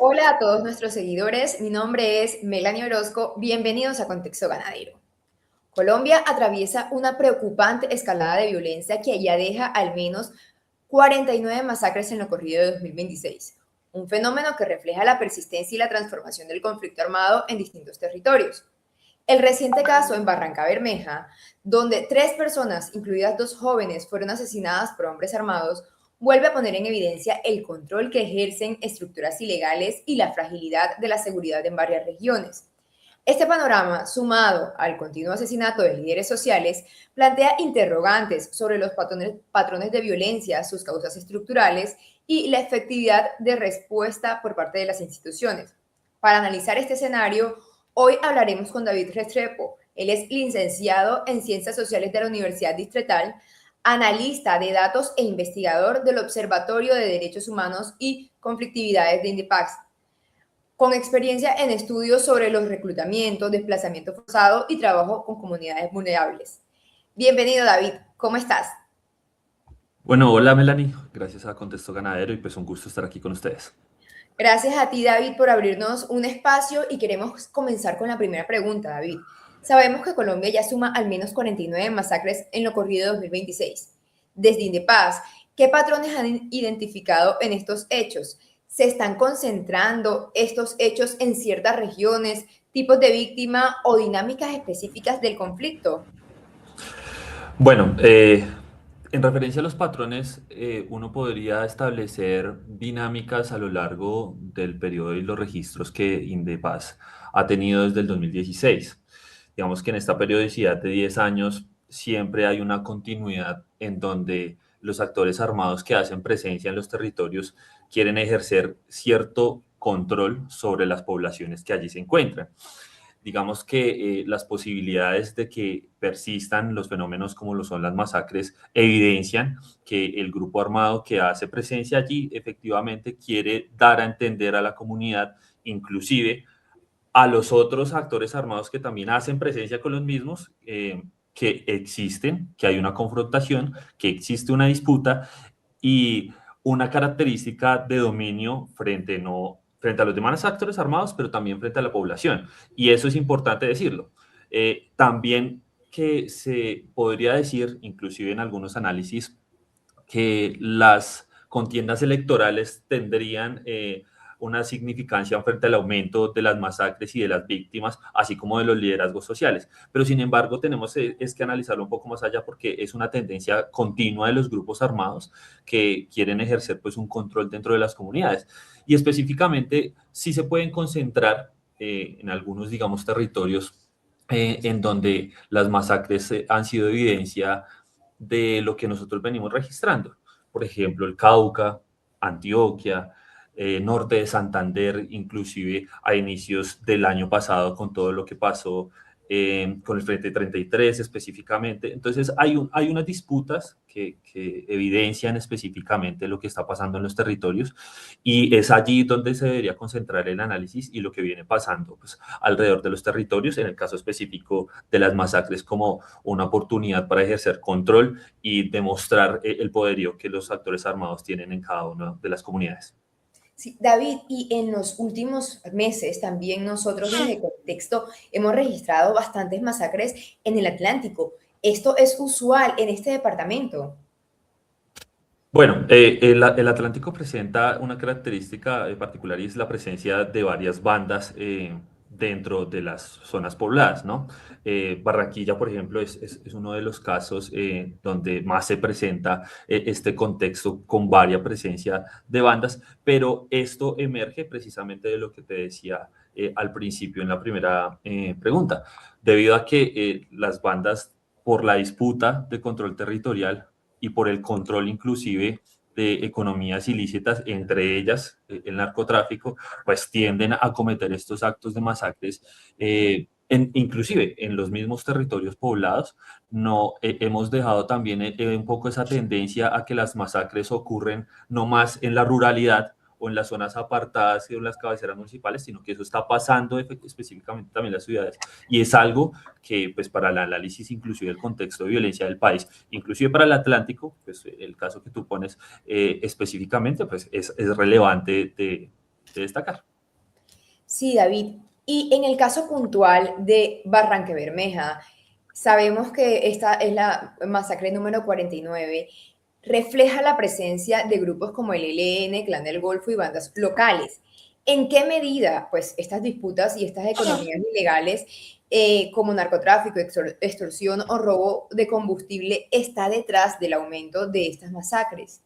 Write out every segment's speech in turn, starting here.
Hola a todos nuestros seguidores, mi nombre es Melanie Orozco, bienvenidos a Contexto Ganadero. Colombia atraviesa una preocupante escalada de violencia que ya deja al menos 49 masacres en lo corrido de 2026, un fenómeno que refleja la persistencia y la transformación del conflicto armado en distintos territorios. El reciente caso en Barranca Bermeja, donde 3 personas, incluidas 2 jóvenes, fueron asesinadas por hombres armados, vuelve a poner en evidencia el control que ejercen estructuras ilegales y la fragilidad de la seguridad en varias regiones. Este panorama, sumado al continuo asesinato de líderes sociales, plantea interrogantes sobre los patrones de violencia, sus causas estructurales y la efectividad de respuesta por parte de las instituciones. Para analizar este escenario, hoy hablaremos con David Restrepo. Él es licenciado en Ciencias Sociales de la Universidad Distrital, analista de datos e investigador del Observatorio de Derechos Humanos y Conflictividades de INDEPACS, con experiencia en estudios sobre los reclutamientos, desplazamiento forzado y trabajo con comunidades vulnerables. Bienvenido, David. ¿Cómo estás? Bueno, hola Melanie, gracias a Contexto Ganadero y pues un gusto estar aquí con ustedes. Gracias a ti, David, por abrirnos un espacio y queremos comenzar con la primera pregunta, David. Sabemos que Colombia ya suma al menos 49 masacres en lo corrido de 2026. Desde Indepaz, ¿qué patrones han identificado en estos hechos? ¿Se están concentrando estos hechos en ciertas regiones, tipos de víctima o dinámicas específicas del conflicto? Bueno, en referencia a los patrones, uno podría establecer dinámicas a lo largo del periodo y los registros que Indepaz ha tenido desde el 2016. Digamos que en esta periodicidad de 10 años siempre hay una continuidad en donde los actores armados que hacen presencia en los territorios quieren ejercer cierto control sobre las poblaciones que allí se encuentran. Digamos que las posibilidades de que persistan los fenómenos como lo son las masacres evidencian que el grupo armado que hace presencia allí efectivamente quiere dar a entender a la comunidad, inclusive a los otros actores armados que también hacen presencia con los mismos, que existen, que hay una confrontación, que existe una disputa y una característica de dominio frente, no, frente a los demás actores armados, pero también frente a la población. Y eso es importante decirlo. También que se podría decir, inclusive en algunos análisis, que las contiendas electorales tendrían una significancia frente al aumento de las masacres y de las víctimas, así como de los liderazgos sociales. Pero sin embargo, tenemos es que analizarlo un poco más allá porque es una tendencia continua de los grupos armados que quieren ejercer pues un control dentro de las comunidades. Y específicamente, sí se pueden concentrar en algunos, digamos, territorios en donde las masacres han sido evidencia de lo que nosotros venimos registrando. Por ejemplo, el Cauca, Antioquia, norte de Santander, inclusive a inicios del año pasado con todo lo que pasó con el Frente 33 específicamente. Entonces hay unas disputas que evidencian específicamente lo que está pasando en los territorios y es allí donde se debería concentrar el análisis y lo que viene pasando pues, alrededor de los territorios, en el caso específico de las masacres como una oportunidad para ejercer control y demostrar el poderío que los actores armados tienen en cada una de las comunidades. Sí, David, y en los últimos meses también nosotros desde Contexto hemos registrado bastantes masacres en el Atlántico. ¿Esto es usual en este departamento? Bueno, el Atlántico presenta una característica particular y es la presencia de varias bandas dentro de las zonas pobladas, ¿no? Barranquilla, por ejemplo, es uno de los casos donde más se presenta este contexto con varia presencia de bandas, pero esto emerge precisamente de lo que te decía al principio en la primera pregunta, debido a que las bandas, por la disputa de control territorial, y por el control inclusive de economías ilícitas, entre ellas el narcotráfico, pues tienden a cometer estos actos de masacres, inclusive en los mismos territorios poblados. No hemos dejado también un poco esa tendencia a que las masacres ocurren no más en la ruralidad o en las zonas apartadas y en las cabeceras municipales, sino que eso está pasando específicamente también en las ciudades. Y es algo que, pues, para el análisis inclusive del contexto de violencia del país, inclusive para el Atlántico, pues el caso que tú pones específicamente, pues es relevante de destacar. Sí, David. Y en el caso puntual de Barranca Bermeja, sabemos que esta es la masacre número 49. Refleja la presencia de grupos como el ELN, Clan del Golfo y bandas locales. ¿En qué medida, pues, estas disputas y estas economías ilegales, como narcotráfico, extorsión o robo de combustible, está detrás del aumento de estas masacres?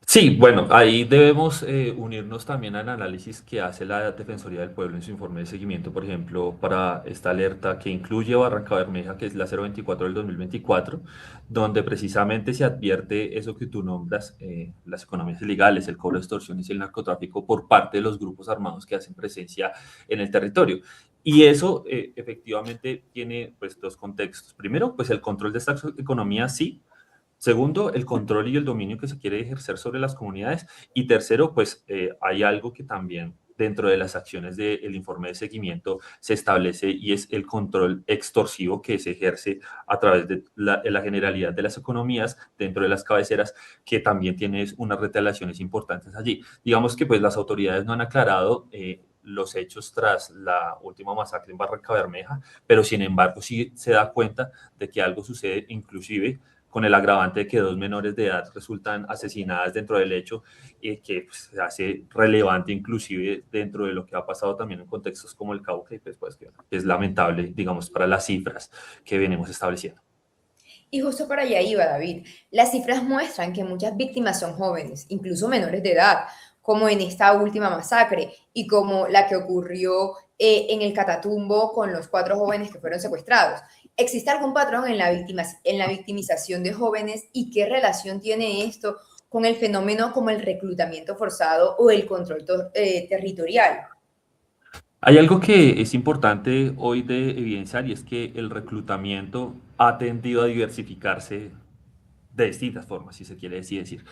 Sí, bueno, ahí debemos unirnos también al análisis que hace la Defensoría del Pueblo en su informe de seguimiento, por ejemplo, para esta alerta que incluye Barranca Bermeja, que es la 024 del 2024, donde precisamente se advierte eso que tú nombras, las economías ilegales, el cobro de extorsiones y el narcotráfico por parte de los grupos armados que hacen presencia en el territorio. Y eso efectivamente tiene pues dos contextos. Primero, pues el control de esta economía sí. Segundo, el control y el dominio que se quiere ejercer sobre las comunidades. Y tercero, pues hay algo que también dentro de las acciones del informe de seguimiento se establece y es el control extorsivo que se ejerce a través de la generalidad de las economías dentro de las cabeceras, que también tiene unas retaliaciones importantes allí. Digamos que pues las autoridades no han aclarado los hechos tras la última masacre en Barranca Bermeja, pero sin embargo sí se da cuenta de que algo sucede inclusive con el agravante de que dos menores de edad resultan asesinadas dentro del hecho y que pues, se hace relevante inclusive dentro de lo que ha pasado también en contextos como el Cauca y pues que es lamentable, digamos, para las cifras que venimos estableciendo. Y justo para allá iba, David. Las cifras muestran que muchas víctimas son jóvenes, incluso menores de edad, como en esta última masacre y como la que ocurrió en el Catatumbo con los 4 jóvenes que fueron secuestrados. ¿Existe algún patrón en en la victimización de jóvenes y qué relación tiene esto con el fenómeno como el reclutamiento forzado o el control territorial? Hay algo que es importante hoy de evidenciar y es que el reclutamiento ha tendido a diversificarse de distintas formas, si se quiere decir,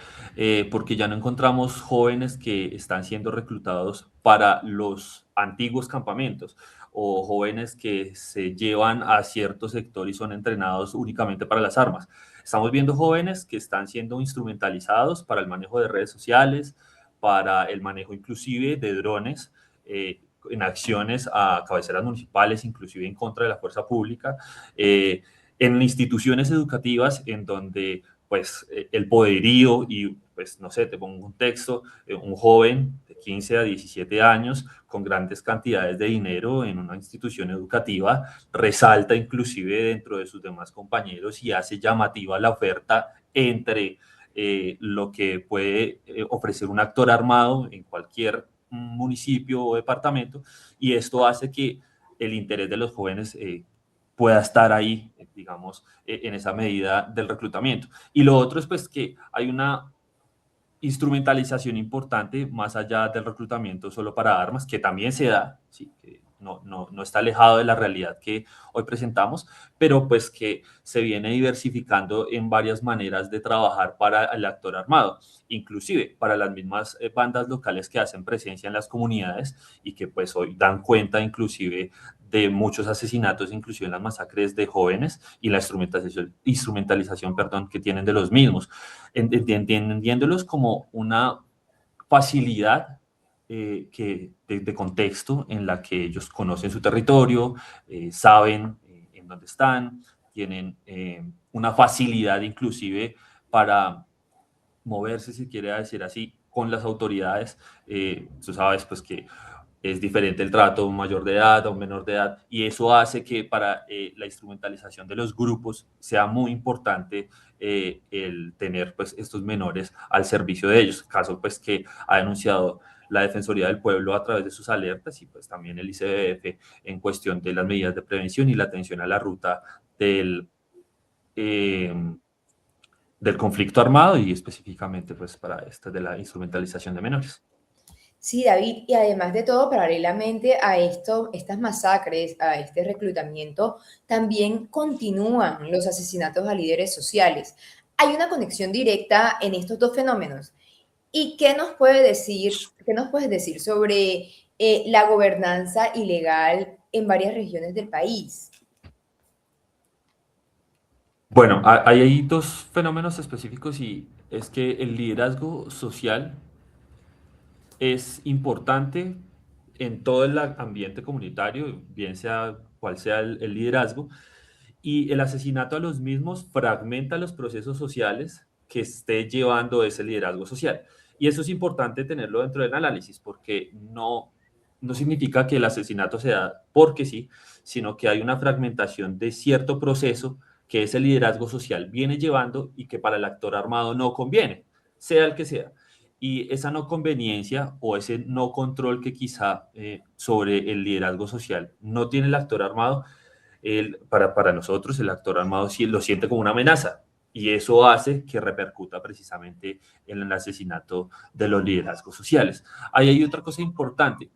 porque ya no encontramos jóvenes que están siendo reclutados para los antiguos campamentos o jóvenes que se llevan a cierto sector y son entrenados únicamente para las armas. Estamos viendo jóvenes que están siendo instrumentalizados para el manejo de redes sociales, para el manejo inclusive de drones. En acciones a cabeceras municipales, inclusive en contra de la fuerza pública, en instituciones educativas en donde pues el poderío y pues no sé, te pongo un contexto, un joven de 15 a 17 años con grandes cantidades de dinero en una institución educativa resalta inclusive dentro de sus demás compañeros y hace llamativa la oferta entre lo que puede ofrecer un actor armado en cualquier municipio o departamento y esto hace que el interés de los jóvenes pueda estar ahí, digamos, en esa medida del reclutamiento. Y lo otro es pues que hay una instrumentalización importante más allá del reclutamiento solo para armas, que también se da, ¿sí? Que no está alejado de la realidad que hoy presentamos, pero pues que se viene diversificando en varias maneras de trabajar para el actor armado, inclusive para las mismas bandas locales que hacen presencia en las comunidades y que pues hoy dan cuenta inclusive de muchos asesinatos, inclusive en las masacres de jóvenes y la instrumentalización perdón, que tienen de los mismos entendiéndolos como una facilidad de contexto en la que ellos conocen su territorio, saben en dónde están, tienen una facilidad inclusive para moverse, si quiere decir así, con las autoridades. Tú sabes pues que es diferente el trato a un mayor de edad, a un menor de edad, y eso hace que para la instrumentalización de los grupos sea muy importante el tener pues estos menores al servicio de ellos, caso pues que ha denunciado la Defensoría del Pueblo a través de sus alertas y pues también el ICBF en cuestión de las medidas de prevención y la atención a la ruta del, eh, del conflicto armado y específicamente pues para esta de la instrumentalización de menores. Sí, David, y además de todo, paralelamente a esto, estas masacres, a este reclutamiento, también continúan los asesinatos a líderes sociales. Hay una conexión directa en estos dos fenómenos. ¿Y qué nos puedes decir sobre la gobernanza ilegal en varias regiones del país? Bueno, hay dos fenómenos específicos y es que el liderazgo social es importante en todo el ambiente comunitario, bien sea cual sea el liderazgo, y el asesinato a los mismos fragmenta los procesos sociales que esté llevando ese liderazgo social. Y eso es importante tenerlo dentro del análisis, porque no significa que el asesinato se da porque sí, sino que hay una fragmentación de cierto proceso que ese liderazgo social viene llevando y que para el actor armado no conviene, sea el que sea. Y esa no conveniencia o ese no control que quizá sobre el liderazgo social no tiene el actor armado, para nosotros el actor armado sí lo siente como una amenaza y eso hace que repercuta precisamente en el asesinato de los liderazgos sociales. Ahí hay otra cosa importante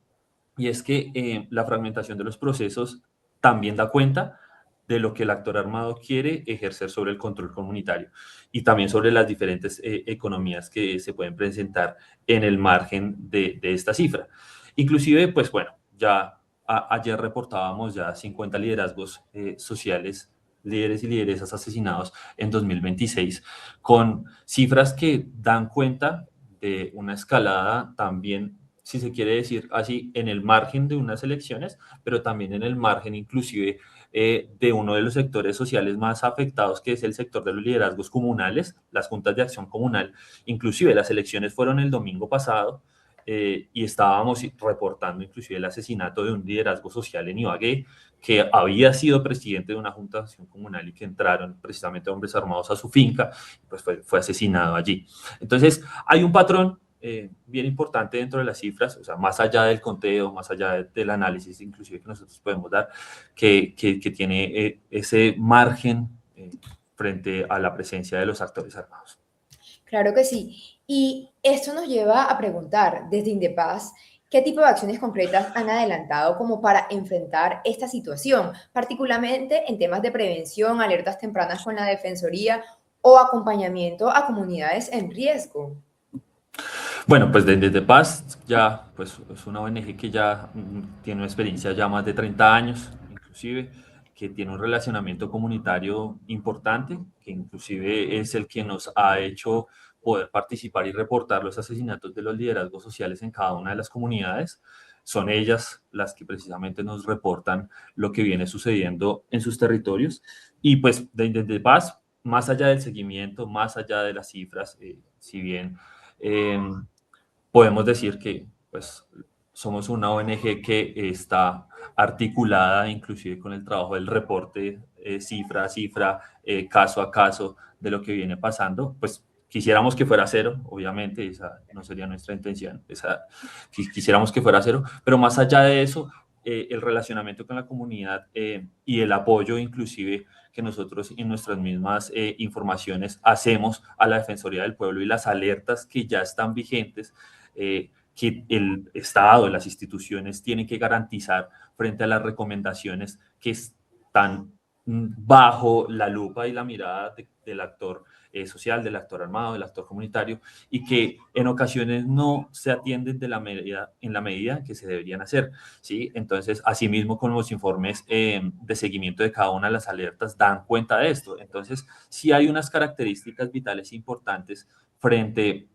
y es que la fragmentación de los procesos también da cuenta de lo que el actor armado quiere ejercer sobre el control comunitario y también sobre las diferentes economías que se pueden presentar en el margen de esta cifra. Inclusive, pues bueno, ya ayer reportábamos ya 50 liderazgos sociales, líderes y lideresas asesinados en 2026, con cifras que dan cuenta de una escalada también, si se quiere decir así, en el margen de unas elecciones, pero también en el margen inclusive de uno de los sectores sociales más afectados, que es el sector de los liderazgos comunales, las juntas de acción comunal. Inclusive las elecciones fueron el domingo pasado y estábamos reportando inclusive el asesinato de un liderazgo social en Ibagué, que había sido presidente de una junta de acción comunal y que entraron precisamente hombres armados a su finca, pues fue asesinado allí. Entonces, hay un patrón bien importante dentro de las cifras, o sea, más allá del conteo, más allá del análisis inclusive que nosotros podemos dar, que tiene ese margen frente a la presencia de los actores armados. Claro que sí. Y esto nos lleva a preguntar desde Indepaz, ¿qué tipo de acciones concretas han adelantado como para enfrentar esta situación, particularmente en temas de prevención, alertas tempranas con la Defensoría o acompañamiento a comunidades en riesgo? Bueno, pues desde Paz ya, pues es una ONG que ya tiene una experiencia ya más de 30 años, inclusive, que tiene un relacionamiento comunitario importante, que inclusive es el que nos ha hecho poder participar y reportar los asesinatos de los liderazgos sociales en cada una de las comunidades. Son ellas las que precisamente nos reportan lo que viene sucediendo en sus territorios. Y pues desde Paz, más allá del seguimiento, más allá de las cifras, si bien eh, podemos decir que pues, somos una ONG que está articulada inclusive con el trabajo del reporte cifra a cifra, caso a caso de lo que viene pasando, pues quisiéramos que fuera cero, obviamente, esa no sería nuestra intención, quisiéramos que fuera cero, pero más allá de eso, el relacionamiento con la comunidad y el apoyo inclusive que nosotros en nuestras mismas informaciones hacemos a la Defensoría del Pueblo y las alertas que ya están vigentes, que el Estado, las instituciones tienen que garantizar frente a las recomendaciones que están bajo la lupa y la mirada del actor social, del actor armado, del actor comunitario, y que en ocasiones no se atienden en la medida que se deberían hacer, ¿sí? Entonces, asimismo, con los informes de seguimiento de cada una de las alertas dan cuenta de esto. Entonces, sí hay unas características vitales importantes frente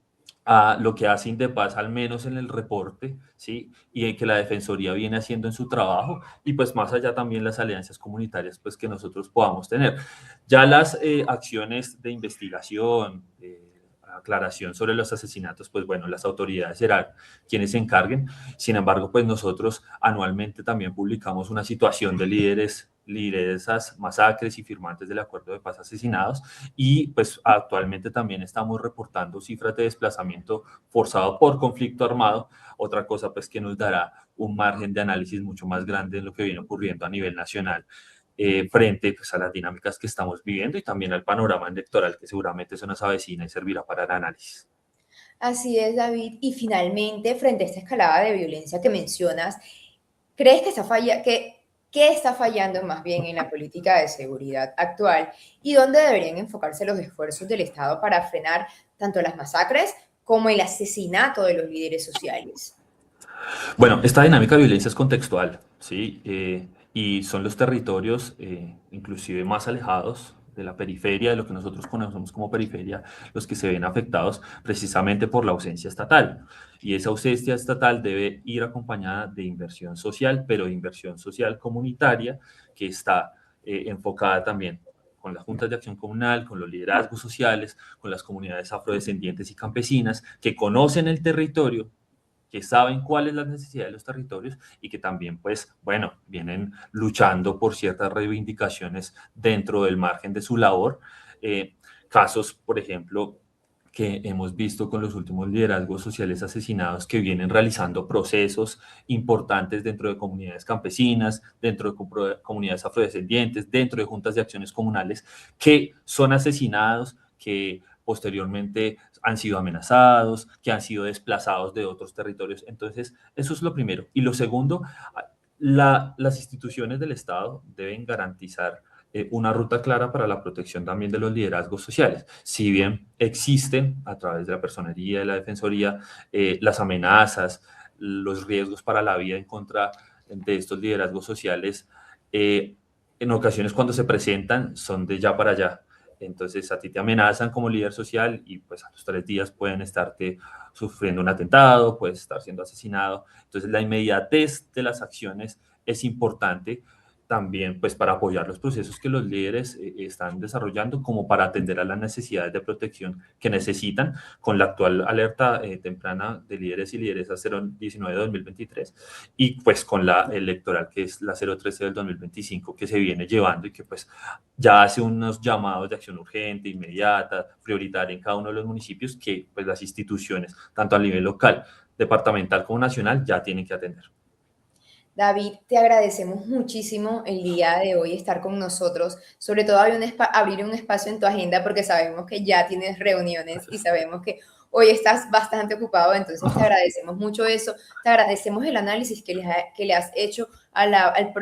a lo que hace Indepaz, al menos en el reporte, ¿sí? Y en que la Defensoría viene haciendo en su trabajo, y pues más allá también las alianzas comunitarias pues que nosotros podamos tener. Ya las acciones de investigación, de aclaración sobre los asesinatos, pues bueno, las autoridades serán quienes se encarguen. Sin embargo, pues nosotros anualmente también publicamos una situación de lideresas, masacres y firmantes del acuerdo de paz asesinados, y pues actualmente también estamos reportando cifras de desplazamiento forzado por conflicto armado, otra cosa pues que nos dará un margen de análisis mucho más grande en lo que viene ocurriendo a nivel nacional frente pues, a las dinámicas que estamos viviendo y también al panorama electoral que seguramente se nos avecina y servirá para el análisis. Así es, David. Y finalmente, frente a esta escalada de violencia que mencionas, ¿crees que qué está fallando más bien en la política de seguridad actual y dónde deberían enfocarse los esfuerzos del Estado para frenar tanto las masacres como el asesinato de los líderes sociales? Bueno, esta dinámica de violencia es contextual, ¿sí? Y son los territorios inclusive más alejados de la periferia, de lo que nosotros conocemos como periferia, los que se ven afectados precisamente por la ausencia estatal. Y esa ausencia estatal debe ir acompañada de inversión social, pero de inversión social comunitaria que está enfocada también con las juntas de acción comunal, con los liderazgos sociales, con las comunidades afrodescendientes y campesinas que conocen el territorio, que saben cuál es la necesidad de los territorios y que también, pues, bueno, vienen luchando por ciertas reivindicaciones dentro del margen de su labor. Casos, por ejemplo, que hemos visto con los últimos liderazgos sociales asesinados que vienen realizando procesos importantes dentro de comunidades campesinas, dentro de comunidades afrodescendientes, dentro de juntas de acciones comunales, que son asesinados, que posteriormente han sido amenazados, que han sido desplazados de otros territorios. Entonces, eso es lo primero. Y lo segundo, las instituciones del Estado deben garantizar una ruta clara para la protección también de los liderazgos sociales. Si bien existen a través de la personería, de la defensoría, las amenazas, los riesgos para la vida en contra de estos liderazgos sociales, en ocasiones cuando se presentan son de ya para allá. Entonces a ti te amenazan como líder social y pues a los 3 días pueden estarte sufriendo un atentado, puedes estar siendo asesinado. Entonces la inmediatez de las acciones es importante también pues para apoyar los procesos que los líderes están desarrollando como para atender a las necesidades de protección que necesitan con la actual alerta temprana de líderes y lideresas 019 de 2023 y pues con la electoral que es la 013 del 2025 que se viene llevando y que pues ya hace unos llamados de acción urgente, inmediata, prioritaria en cada uno de los municipios que pues las instituciones, tanto a nivel local, departamental como nacional, ya tienen que atender. David, te agradecemos muchísimo el día de hoy estar con nosotros, sobre todo abrir un espacio en tu agenda porque sabemos que ya tienes reuniones y Gracias. sabemos que hoy estás bastante ocupado, entonces te agradecemos mucho eso, te agradecemos el análisis que le has hecho al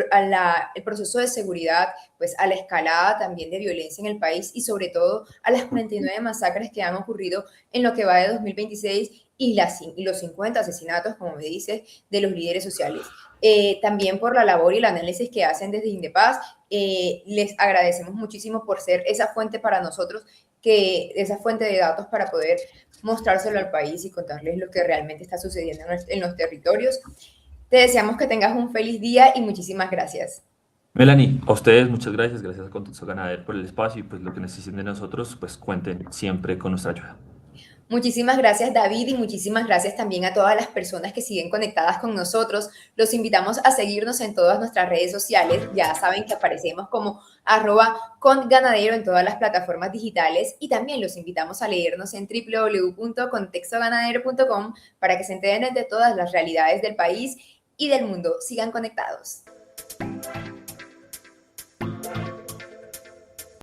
proceso de seguridad, pues a la escalada también de violencia en el país y sobre todo a las 49 masacres que han ocurrido en lo que va de 2026 y los 50 asesinatos, como me dices, de los líderes sociales. También por la labor y el análisis que hacen desde Indepaz. Les agradecemos muchísimo por ser esa fuente para nosotros, esa fuente de datos para poder mostrárselo al país y contarles lo que realmente está sucediendo en los territorios. Te deseamos que tengas un feliz día y muchísimas gracias. Melanie, a ustedes muchas gracias, gracias a Contexto Ganadero por el espacio y pues lo que necesiten de nosotros, pues cuenten siempre con nuestra ayuda. Muchísimas gracias, David, y muchísimas gracias también a todas las personas que siguen conectadas con nosotros. Los invitamos a seguirnos en todas nuestras redes sociales. Ya saben que aparecemos como @conganadero en todas las plataformas digitales y también los invitamos a leernos en www.contextoganadero.com para que se enteren de todas las realidades del país y del mundo. Sigan conectados.